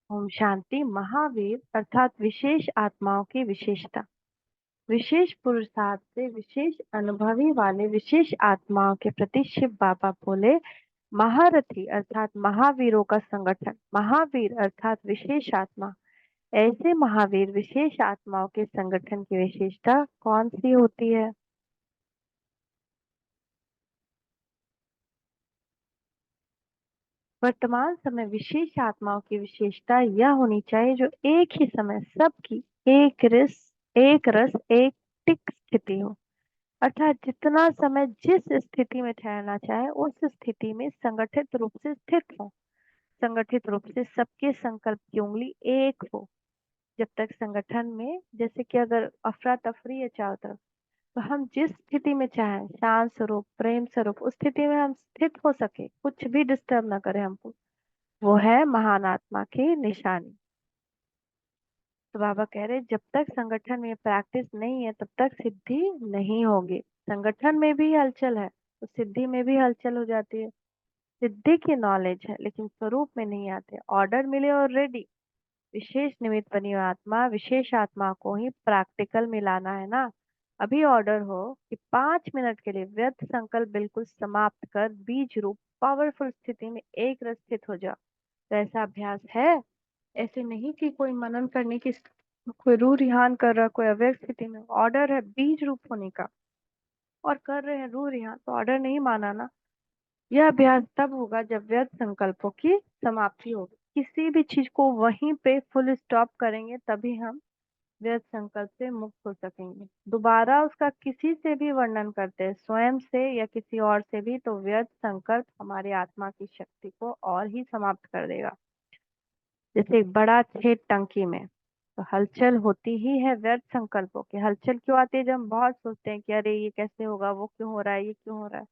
ओम शांति। महावीर अर्थात विशेष आत्माओं की विशेषता। विशेष पुरुषार्थ से विशेष अनुभवी वाले विशेष आत्माओं के प्रति शिव बाबा बोले, महारथी अर्थात महावीरों का संगठन। महावीर अर्थात विशेष आत्मा। ऐसे महावीर विशेष आत्माओं के संगठन की विशेषता कौन सी होती है? वर्तमान समय विशेष आत्माओं की विशेषता यह होनी चाहिए जो एक ही समय सबकी एक रस एक टिक स्थिति हो। अर्थात जितना समय जिस स्थिति में ठहरना चाहे उस स्थिति में संगठित रूप से स्थित हो। संगठित रूप से सबके संकल्प की उंगली एक हो। जब तक संगठन में जैसे कि अगर अफरा तफरी है चारों तरफ, तो हम जिस स्थिति में चाहें शांत स्वरूप प्रेम स्वरूप उस स्थिति में हम स्थित हो सके, कुछ भी डिस्टर्ब ना करे हमको, वो है महान आत्मा की निशानी। तो बाबा कह रहे जब तक संगठन में प्रैक्टिस नहीं है तब तक सिद्धि नहीं होगी। संगठन में भी हलचल है तो सिद्धि में भी हलचल हो जाती है। सिद्धि की नॉलेज है लेकिन स्वरूप में नहीं आते। ऑर्डर मिले और रेडी। विशेष निमित्त बनी हुई आत्मा विशेष आत्मा को ही प्रैक्टिकल में लाना है ना। अभी ऑर्डर हो कि 5 मिनट के लिए व्यर्थ संकल्प बिल्कुल समाप्त कर बीज रूप पावरफुल स्थिति में एक रस स्थित हो जाओ। तो ऐसा अभ्यास है। ऐसे नहीं कि कोई मनन करने की कोई रूह रिहान कर रहा, कोई अव्यक्त स्थिति में ऑर्डर है बीज रूप होने का और कर रहे हैं रूह रिहान, तो ऑर्डर नहीं माना ना। यह अभ्यास तब होगा जब व्यर्थ संकल्पों की समाप्ति होगी। किसी भी चीज को वहीं पे फुल स्टॉप करेंगे तभी हम व्यर्थ संकल्प से मुक्त हो सकेंगे। दोबारा उसका किसी से भी वर्णन करते हैं, स्वयं से या किसी और से भी, तो व्यर्थ संकल्प हमारी आत्मा की शक्ति को और ही समाप्त कर देगा। जैसे एक बड़ा छेद टंकी में, तो हलचल होती ही है व्यर्थ संकल्पों की। हलचल क्यों आती है? जब हम बहुत सोचते हैं कि अरे ये कैसे होगा, वो क्यों हो रहा है, ये क्यों हो रहा है,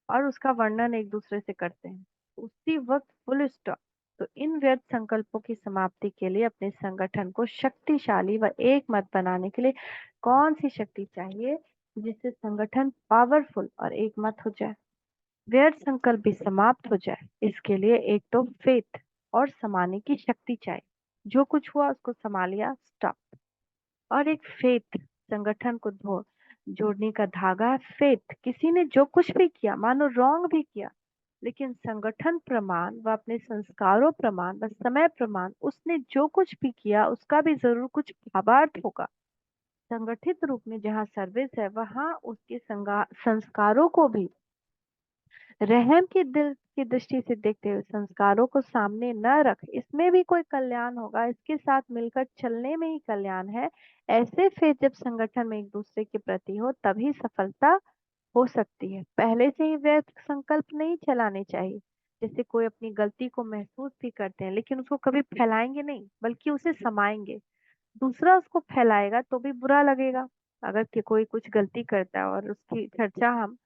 और उसका वर्णन एक दूसरे से करते हैं, उसी वक्त फुल स्टॉप। तो इन व्यर्थ संकल्पों की समाप्ति के लिए अपने संगठन को शक्तिशाली व एक मत बनाने के लिए कौन सी शक्ति चाहिए जिससे संगठन पावरफुल और एक मत हो जाए, व्यर्थ संकल्प भी समाप्त हो जाए? इसके लिए एक तो फेथ और समाने की शक्ति चाहिए। जो कुछ हुआ उसको संभालिया, स्टॉप। और एक फेथ, संगठन को जोड़ने का धागा है फेथ। किसी ने जो कुछ भी किया, मानो रॉन्ग भी किया, लेकिन संगठन प्रमाण व अपने संस्कारों प्रमाण व समय प्रमाण उसने जो कुछ भी किया उसका भी जरूर कुछ भावार्थ होगा। संगठित रूप में जहाँ सर्विस है वहां उसके संस्कारों को भी रहम की दिल की दृष्टि से देखते हुए संस्कारों को सामने न रख, इसमें भी कोई कल्याण होगा, इसके साथ मिलकर चलने में ही कल्याण है। ऐसे फिर जब संगठन में एक दूसरे के प्रति हो तभी सफलता हो सकती है। पहले से ही व्यर्थ संकल्प नहीं चलाने चाहिए। जैसे कोई अपनी गलती को महसूस भी करते हैं लेकिन उसको कभी फैलाएंगे नहीं बल्कि उसे समाएंगे। दूसरा उसको फैलाएगा तो भी बुरा लगेगा। अगर कोई कुछ गलती करता है और उसकी चर्चा हम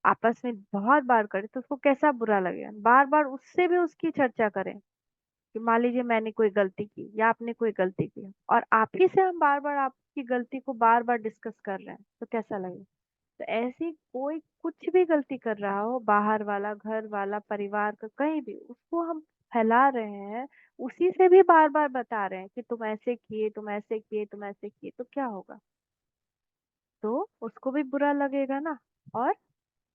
आपस में बहुत बार करें तो उसको कैसा बुरा लगेगा। बार बार उससे भी उसकी चर्चा करें कि मान लीजिए मैंने कोई गलती की या आपने कोई गलती की और आप ही से हम बार बार आपकी गलती को बार बार डिस्कस कर रहे हैं तो कैसा लगेगा। तो ऐसी कोई कुछ भी गलती कर रहा हो, बाहर वाला घर वाला परिवार का कहीं भी, उसको हम फैला रहे हैं, उसी से भी बार बार बता रहे हैं कि तुम ऐसे किए तुम ऐसे किए तुम ऐसे किए, तो क्या होगा? तो उसको भी बुरा लगेगा ना। और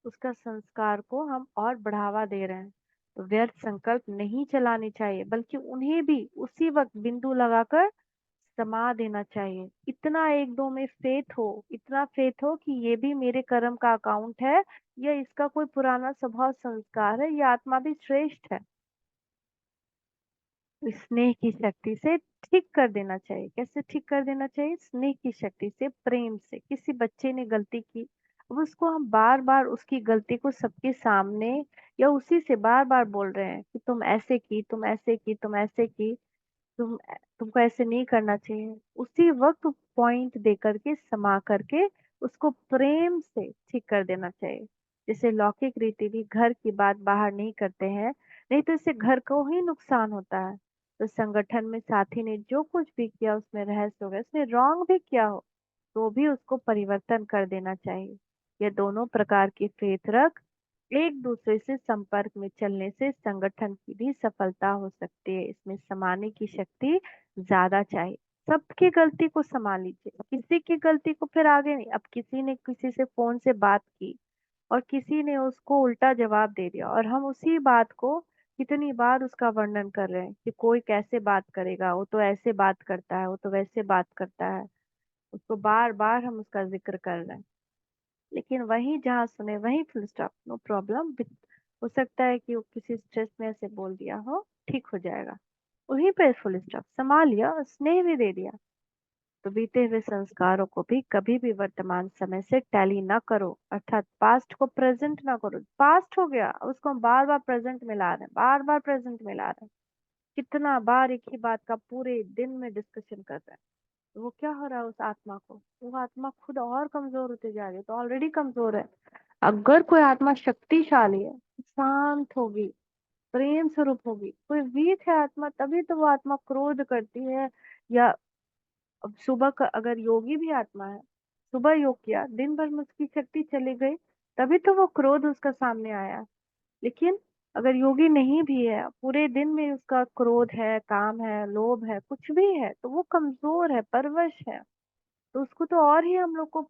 उसका संस्कार को हम और बढ़ावा दे रहे हैं। तो व्यर्थ संकल्प नहीं चलाने चाहिए बल्कि उन्हें भी उसी वक्त बिंदु लगाकर समा देना चाहिए। इतना एक दो में फेथ हो, इतना फेथ हो कि ये भी मेरे कर्म का अकाउंट है, या इसका कोई पुराना स्वभाव संस्कार है, ये आत्मा भी श्रेष्ठ है। स्नेह की शक्ति से ठीक कर देना चाहिए। कैसे ठीक कर देना चाहिए? स्नेह की शक्ति से, प्रेम से। किसी बच्चे ने गलती की, अब उसको हम बार बार उसकी गलती को सबके सामने या उसी से बार बार बोल रहे हैं कि तुम ऐसे की तुम ऐसे की तुम ऐसे की, तुम तुमको ऐसे नहीं करना चाहिए। उसी वक्त पॉइंट दे करके समा करके उसको प्रेम से ठीक कर देना चाहिए। जैसे लौकिक रीति भी घर की बात बाहर नहीं करते हैं, नहीं तो इससे घर को ही नुकसान होता है। तो संगठन में साथी ने जो कुछ भी किया उसमें रहस्य हो गया, उसने रॉन्ग भी किया हो तो भी उसको परिवर्तन कर देना चाहिए। ये दोनों प्रकार की फेथ रख, एक दूसरे से संपर्क में चलने से संगठन की भी सफलता हो सकती है। इसमें समाने की शक्ति ज्यादा चाहिए। सबकी गलती को संभाल लीजिए, किसी की गलती को फिर आगे नहीं। अब किसी ने किसी से फोन से बात की और किसी ने उसको उल्टा जवाब दे दिया, और हम उसी बात को कितनी बार उसका वर्णन कर रहे हैं कि कोई कैसे बात करेगा, वो तो ऐसे बात करता है, वो तो वैसे बात करता है। उसको बार बार हम उसका जिक्र कर रहे हैं। लेकिन वहीं जहाँ सुने वहीं फुल स्टॉप, नो प्रॉब्लम। हो सकता है कि वो किसी स्ट्रेस में ऐसे बोल दिया हो, ठीक हो जाएगा, वहीं पे फुल स्टॉप, संभाल लिया और स्नेह भी दे दिया। तो बीते हुए संस्कारों को भी कभी भी वर्तमान समय से टैली ना करो, अर्थात पास्ट को प्रेजेंट ना करो। पास्ट हो गया, अब उसको हम बार बार प्रेजेंट में ला रहे हैं, बार बार प्रेजेंट में ला रहे हैं। कितना बार एक ही बात का पूरे दिन में डिस्कशन कर रहे हैं। तो वो क्या हो रहा है उस आत्मा को? वो आत्मा खुद और कमजोर होते जा रही है, तो ऑलरेडी कमजोर है। अगर कोई आत्मा शक्तिशाली है, शांत होगी, प्रेम स्वरूप होगी। कोई वीक है आत्मा, तभी तो वो आत्मा क्रोध करती है। या अब सुबह का अगर योगी भी आत्मा है, सुबह योग किया, दिन भर में उसकी शक्ति चली गई, तभी तो वो क्रोध उसका सामने आया। लेकिन अगर योगी नहीं भी है, पूरे दिन में उसका क्रोध है, काम है, लोभ है, कुछ भी है, तो वो कमजोर है, परवश है। तो उसको तो और ही हम लोग को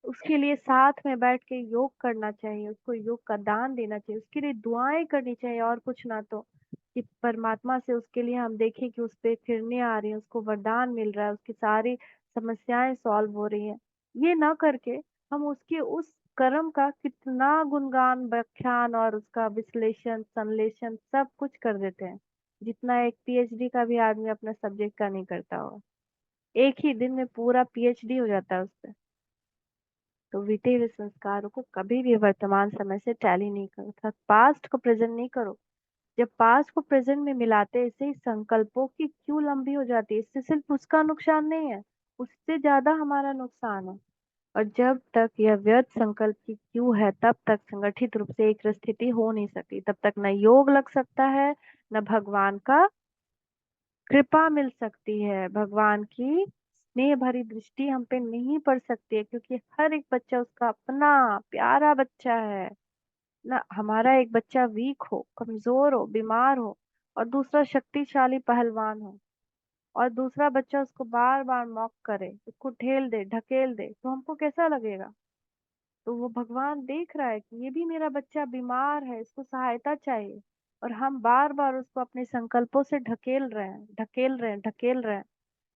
उसके लिए साथ में बैठ के योग करना चाहिए, उसको योग का दान देना चाहिए, उसके लिए दुआएं करनी चाहिए, और कुछ ना तो कि परमात्मा से उसके लिए हम देखें कि उस पे किरणें आ रही हैं, उसको वरदान मिल रहा है, उसकी सारी समस्याएं सॉल्व हो रही हैं। ये ना करके हम उसके उस कर्म का कितना गुणगान व्याख्यान और उसका विश्लेषण संश्लेषण सब कुछ कर देते हैं, जितना एक पीएचडी का भी आदमी अपने सब्जेक्ट का नहीं करता हो। एक ही दिन में पूरा पीएचडी हो जाता है उसपे। तो बीते हुए संस्कारों को कभी भी वर्तमान समय से टैली नहीं करो, अर्थात पास्ट को प्रेजेंट नहीं करो। जब पास्ट को प्रेजेंट में मिलाते हैं, इससे संकल्पों की क्यों लंबी हो जाती है? इससे सिर्फ उसका नुकसान नहीं है, उससे ज्यादा हमारा नुकसान है। और जब तक यह व्यर्थ संकल्प की क्यों है, तब तक संगठित रूप से एक स्थिति हो नहीं सकती। तब तक न योग लग सकता है, न भगवान का कृपा मिल सकती है, भगवान की स्नेह भरी दृष्टि हम पे नहीं पड़ सकती है, क्योंकि हर एक बच्चा उसका अपना प्यारा बच्चा है। ना हमारा एक बच्चा वीक हो, कमजोर हो, बीमार हो, और दूसरा शक्तिशाली पहलवान हो, और दूसरा बच्चा उसको बार बार मॉक करे, उसको ठेल दे, ढकेल दे, तो हमको कैसा लगेगा? तो वो भगवान देख रहा है कि ये भी मेरा बच्चा बीमार है, इसको सहायता चाहिए, और हम बार बार उसको अपने संकल्पों से ढकेल रहे हैं, ढकेल रहे हैं, ढकेल रहे हैं।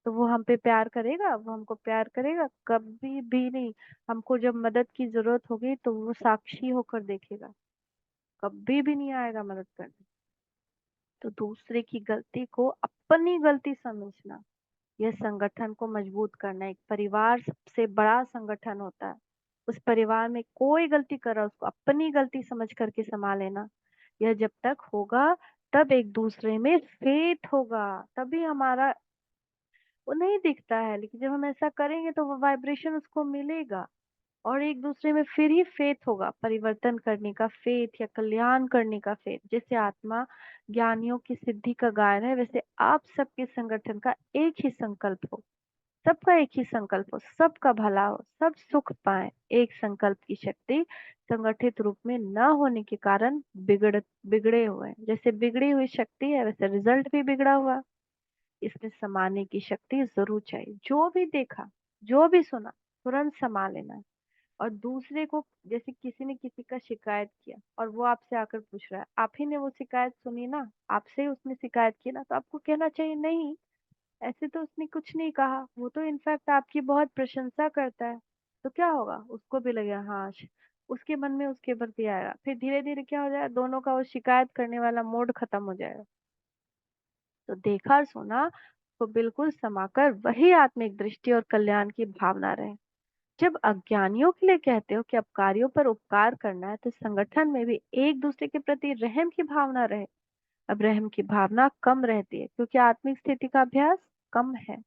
तो वो हम पे प्यार करेगा? वो हमको प्यार करेगा? कभी भी नहीं। हमको जब मदद की जरूरत होगी तो वो साक्षी होकर देखेगा, कभी भी नहीं आएगा मदद करने। तो दूसरे की गलती को अपनी गलती समझना, यह संगठन को मजबूत करना। एक परिवार सबसे बड़ा संगठन होता है। उस परिवार में कोई गलती कर रहा है, उसको अपनी गलती समझ करके संभाल लेना। यह जब तक होगा, तब एक दूसरे में फेथ होगा, तभी हमारा वो नहीं दिखता है, लेकिन जब हम ऐसा करेंगे तो वो वाइब्रेशन उसको मिलेगा, और एक दूसरे में फिर ही फेथ होगा, परिवर्तन करने का फेथ या कल्याण करने का फेथ। जैसे आत्मा ज्ञानियों की सिद्धि का गायन है, वैसे आप सबके संगठन का एक ही संकल्प हो, सबका एक ही संकल्प हो, सबका भला हो, सब सुख पाए। एक संकल्प की शक्ति संगठित रूप में न होने के कारण बिगड़े हुए हैं। जैसे बिगड़ी हुई शक्ति है, वैसे रिजल्ट भी बिगड़ा हुआ। इसमें समाने की शक्ति जरूर चाहिए। जो भी देखा, जो भी सुना, तुरंत समा लेना है। और दूसरे को, जैसे किसी ने किसी का शिकायत किया और वो आपसे आकर पूछ रहा है, आप ही ने वो शिकायत सुनी ना, आपसे ही उसने शिकायत की ना, तो आपको कहना चाहिए नहीं, ऐसे तो उसने कुछ नहीं कहा, वो तो इनफैक्ट आपकी बहुत प्रशंसा करता है। तो क्या होगा? उसको भी लगेगा, हाँ उसके मन में उसके प्रति आएगा। फिर धीरे धीरे क्या हो जाएगा, दोनों का वो शिकायत करने वाला मोड खत्म हो जाएगा। तो देखा और सुना को बिल्कुल समाकर वही आत्मिक दृष्टि और कल्याण की भावना रहे। जब अज्ञानियों के लिए कहते हो कि अपकारियों पर उपकार करना है, तो संगठन में भी एक दूसरे के प्रति रहम की भावना रहे। अब रहम की भावना कम रहती है, क्योंकि आत्मिक स्थिति का अभ्यास कम है।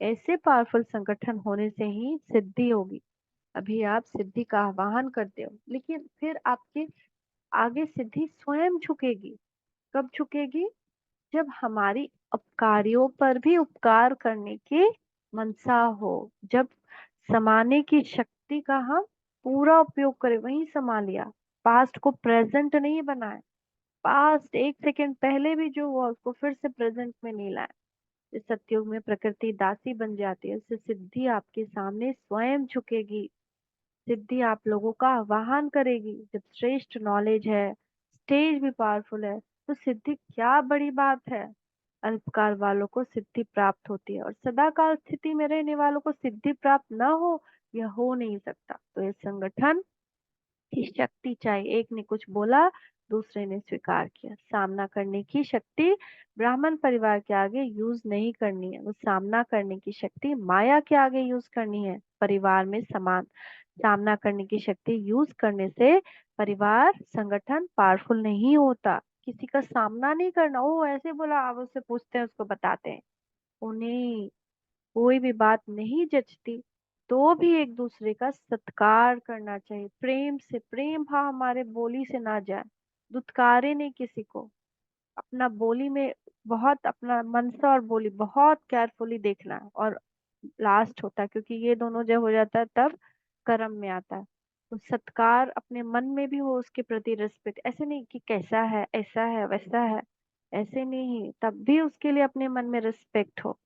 ऐसे पावरफुल संगठन होने से ही सिद्धि होगी। अभी आप सिद्धि का आह्वान करते हो, लेकिन फिर आपके आगे सिद्धि स्वयं झुकेगी। कब झुकेगी? जब हमारी अपकारियों पर भी उपकार करने की मनसा हो, जब समाने की शक्ति का हम पूरा उपयोग करें, वही समा लिया। पास्ट को प्रेजेंट नहीं बनाए, पास्ट एक सेकंड पहले भी जो हुआ उसको फिर से प्रेजेंट में नहीं लाए। इस सत्युग में प्रकृति दासी बन जाती है, इससे सिद्धि आपके सामने स्वयं झुकेगी। सिद्धि आप लोगों का आह्वान करेगी। जब श्रेष्ठ नॉलेज है, स्टेज भी पावरफुल है, तो सिद्धि क्या बड़ी बात है। अल्पकाल वालों को सिद्धि प्राप्त होती है और सदाकाल स्थिति में रहने वालों को सिद्धि प्राप्त न हो, यह हो नहीं सकता। तो ये संगठन की शक्ति चाहिए। एक ने कुछ बोला, दूसरे ने स्वीकार किया। सामना करने की शक्ति ब्राह्मण परिवार के आगे यूज नहीं करनी है, वो सामना करने की शक्ति माया के आगे यूज करनी है। परिवार में समान सामना करने की शक्ति यूज करने से परिवार संगठन पावरफुल नहीं होता। किसी का सामना नहीं करना, वो ऐसे बोला, आप उससे पूछते हैं, उसको बताते हैं। उन्हें कोई भी बात नहीं जचती, तो भी एक दूसरे का सत्कार करना चाहिए। प्रेम से, प्रेम भाव हमारे बोली से ना जाए। दुत्कारे नहीं किसी को। अपना बोली में बहुत, अपना मनसा और बोली बहुत केयरफुली देखना है। और लास्ट होता है, क्योंकि ये दोनों जब हो जाता है तब कर्म में आता है। तो सत्कार अपने मन में भी हो, उसके प्रति रिस्पेक्ट। ऐसे नहीं कि कैसा है, ऐसा है, वैसा है, ऐसे नहीं, तब भी उसके लिए अपने मन में रिस्पेक्ट हो।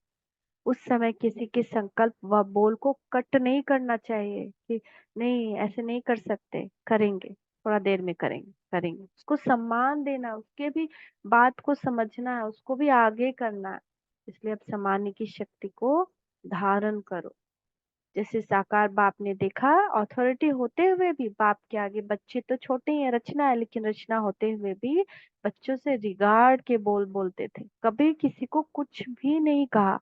उस समय किसी के संकल्प व बोल को कट नहीं करना चाहिए कि नहीं ऐसे नहीं कर सकते, करेंगे, थोड़ा देर में करेंगे, करेंगे। उसको सम्मान देना, उसके भी बात को समझना है, उसको भी आगे करना है। इसलिए अब सम्मान की शक्ति को धारण करो। जैसे साकार बाप ने देखा, अथॉरिटी होते हुए भी बाप के आगे बच्चे तो छोटे ही हैं, रचना है, लेकिन रचना होते हुए भी बच्चों से रिगार्ड के बोल बोलते थे, कभी किसी को कुछ भी नहीं कहा।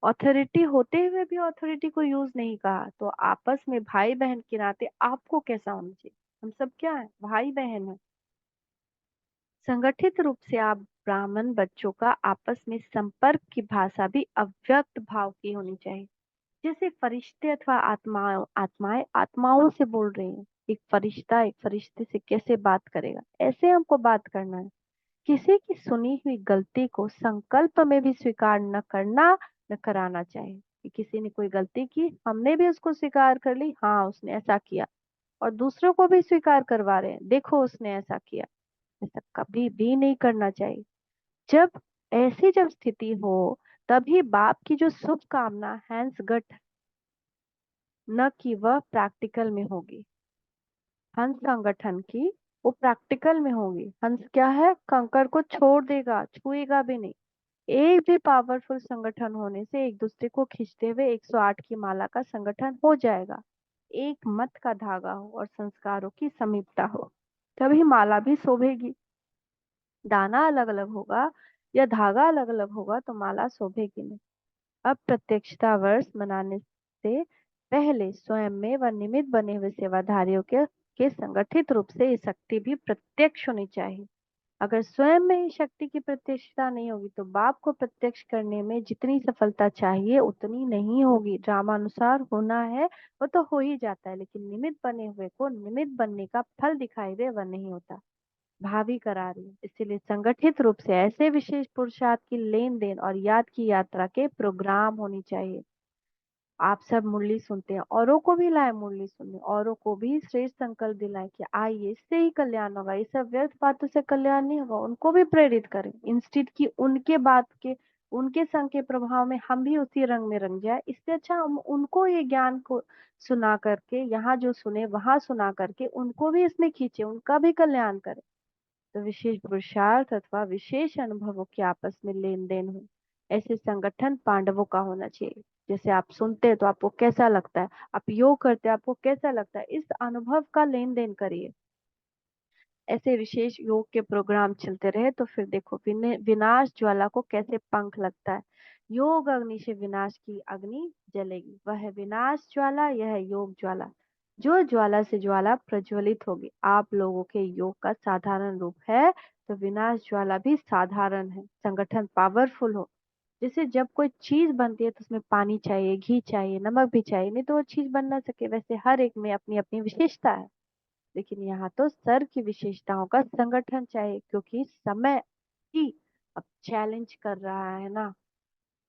अथॉरिटी होते हुए भी अथॉरिटी को यूज नहीं कहा। तो आपस में भाई बहन के नाते आपको कैसा होना चाहिए। हम सब क्या है, भाई बहन है। संगठित रूप से आप ब्राह्मण बच्चों का आपस में संपर्क की भाषा भी अव्यक्त भाव की होनी चाहिए। जैसे फरिश्ते अथवा आत्माओं आत्माएं आत्माओं से बोल रही हैं, एक फरिश्ता एक फरिश्ते से कैसे बात करेगा, ऐसे हमको बात करना है। किसी की सुनी हुई गलती को संकल्प में भी स्वीकार न करना, न कराना चाहिए। कि किसी ने कोई गलती की, हमने भी उसको स्वीकार कर ली, हाँ उसने ऐसा किया, और दूसरों को भी स्वीकार करवा रहे हैं, देखो उसने ऐसा किया। ऐसा कभी भी नहीं करना चाहिए। जब ऐसी जब स्थिति हो, तभी बाप की जो शुभ कामना हैंस गट, न कि वह प्रैक्टिकल में होगी। हंस संगठन की वो प्रैक्टिकल में होगी। हंस क्या है, कंकड़ को छोड़ देगा, छुएगा भी नहीं। एक भी पावरफुल संगठन होने से एक दूसरे को खींचते हुए 108 की माला का संगठन हो जाएगा। एक मत का धागा हो और संस्कारों की समीपता हो, तभी माला भी शोभेगी। दाना अलग अलग होगा या धागा अलग अलग होगा तो माला शोभेगी नहीं। अब प्रत्यक्षता वर्ष मनाने से पहले स्वयं में व निमित्त बने हुए सेवाधारियों के संगठित रूप से ये शक्ति भी प्रत्यक्ष होनी चाहिए। अगर स्वयं में ही शक्ति की प्रत्यक्षता नहीं होगी तो बाप को प्रत्यक्ष करने में जितनी सफलता चाहिए उतनी नहीं होगी। ड्रामानुसार होना है वो तो हो ही जाता है, लेकिन निमित्त बने हुए को निमित्त बनने का फल दिखाई दे वह नहीं होता। भावी करा रही है। इसीलिए संगठित रूप से ऐसे विशेष पुरुषार्थ की लेन देन और याद की यात्रा के प्रोग्राम होनी चाहिए। आप सब मुरली सुनते हैं, औरों को भी लाए मुरली सुनने, औरों को भी श्रेष्ठ संकल्प दिलाएं कि आइए इससे ही कल्याण होगा, ये सब व्यर्थ बातों से कल्याण नहीं होगा। उनको भी प्रेरित करें, इंस्टीट्यूट की उनके बात के, उनके संग के प्रभाव में हम भी उसी रंग में रंग जाए। इससे अच्छा हम उनको ये ज्ञान को सुना करके, यहाँ जो सुने वहां सुना करके उनको भी इसमें खींचे, उनका भी कल्याण करें। तो विशेष पुरुषार्थ अथवा विशेष अनुभवों के आपस में लेन देन हो। ऐसे संगठन पांडवों का होना चाहिए। जैसे आप सुनते हैं तो आपको कैसा लगता है, आप योग करते हैं आपको कैसा लगता है, इस अनुभव का लेन देन करिए। ऐसे विशेष योग के प्रोग्राम चलते रहे तो फिर देखो विनाश ज्वाला को कैसे पंख लगता है। योग अग्नि से विनाश की अग्नि जलेगी, वह है विनाश ज्वाला, यह है योग ज्वाला। जो ज्वाला से ज्वाला प्रज्वलित होगी। आप लोगों के योग का साधारण रूप है, तो विनाश ज्वाला भी साधारण है। संगठन पावरफुल हो, जैसे जब कोई चीज बनती है तो उसमें पानी चाहिए, घी चाहिए, नमक भी चाहिए, नहीं तो वो चीज बन ना सके। वैसे हर एक में अपनी अपनी विशेषता है, लेकिन यहाँ तो सर की विशेषताओं का संगठन चाहिए, क्योंकि समय ही अब चैलेंज कर रहा है ना।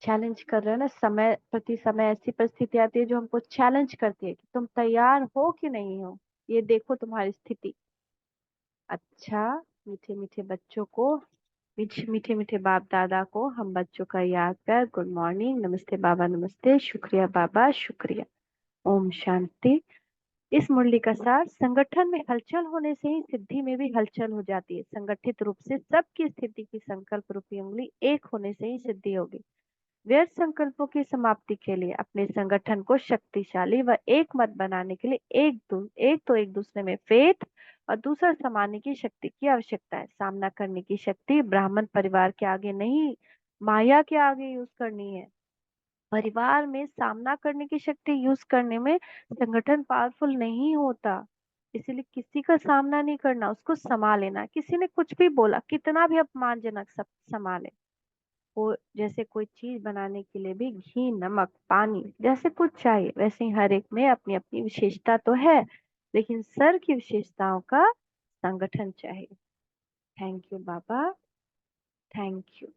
चैलेंज कर रहे हैं ना, समय प्रति समय ऐसी परिस्थिति आती है जो हमको चैलेंज करती है कि तुम तैयार हो कि नहीं हो, ये देखो तुम्हारी स्थिति। अच्छा, मीठे मीठे बच्चों को, मीठे मीठे मीठे बाप दादा को हम बच्चों का याद कर गुड मॉर्निंग, नमस्ते बाबा, नमस्ते, शुक्रिया बाबा, शुक्रिया। ओम शांति। इस मुरली का सार, संगठन में हलचल होने से ही सिद्धि में भी हलचल हो जाती है। संगठित रूप से सबकी स्थिति की संकल्प रूपी उंगली एक होने से ही सिद्धि होगी। व्यर्थ संकल्पों की समाप्ति के लिए अपने संगठन को शक्तिशाली व एक मत बनाने के लिए एक दूसरे में फेथ और दूसरा समाने की शक्ति की आवश्यकता है। सामना करने की शक्ति ब्राह्मण परिवार के आगे नहीं, माया के आगे यूज करनी है। परिवार में सामना करने की शक्ति यूज करने में संगठन पावरफुल नहीं होता। इसीलिए किसी का सामना नहीं करना, उसको समा लेना। किसी ने कुछ भी बोला, कितना भी अपमानजनक, सब संभाले। वो जैसे कोई चीज बनाने के लिए भी घी, नमक, पानी जैसे कुछ चाहिए, वैसे ही हर एक में अपनी अपनी विशेषता तो है, लेकिन सर की विशेषताओं का संगठन चाहिए। Thank you Baba, thank you.